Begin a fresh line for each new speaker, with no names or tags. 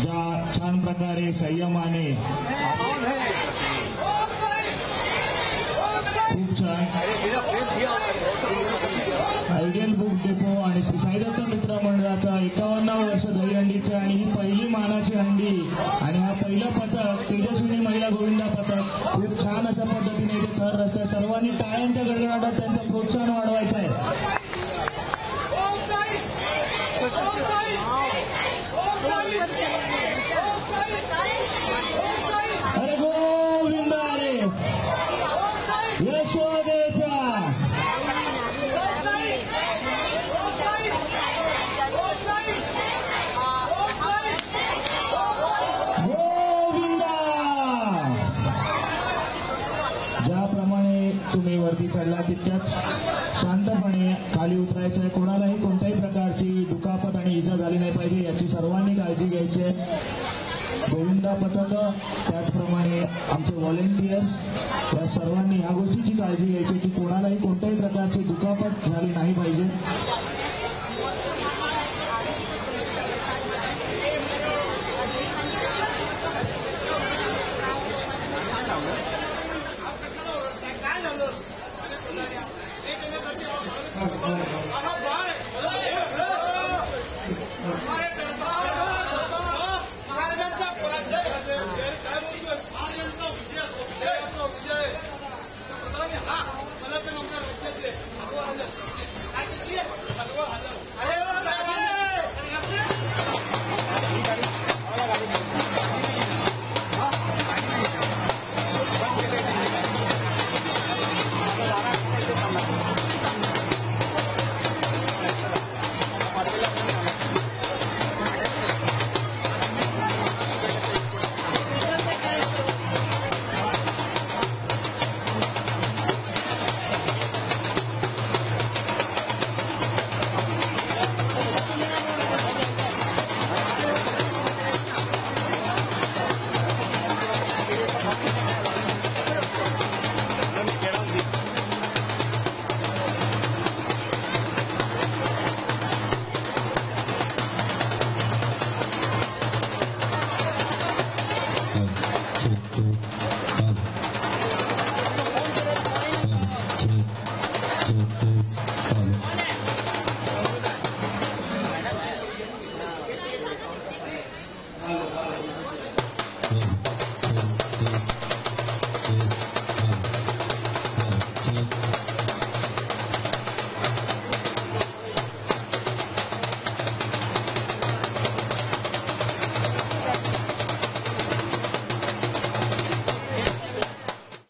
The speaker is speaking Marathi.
ज्या छान प्रकारे संयमाने खूप छान आयडियल बुक डेपो आणि श्री साईदत्त मित्र मंडळाचा 51 वर्ष दहीहंडीचे आणि ही पहिली मानाची हंडी आणि हा पहिलं पथक तेजस्विनी महिला गोविंदा पथक खूप छान अशा पद्धतीने इथे थर रस्त्या सर्वांनी टाळ्यांच्या गडगडाटात त्यांचं प्रोत्साहन वाढवायचं आहे. अरे गोविंद अरे यशोदेचा गोविंदा. ज्याप्रमाणे तुम्ही वरती चढला तितक्याच शांतपणे खाली उतरायचं आहे. कोणालाही कोणत्याही प्रकारची दुखापत आणि इजा झाली नाही पाहिजे याची सर्वांनी काळजी घ्यायची आहे. गोविंदा पथक त्याचप्रमाणे आमचे व्हॉलेंटियर्स या सर्वांनी ह्या गोष्टीची काळजी घ्यायची की कोणालाही कोणत्याही प्रकारची दुखापत झाली नाही पाहिजे.
काय झालं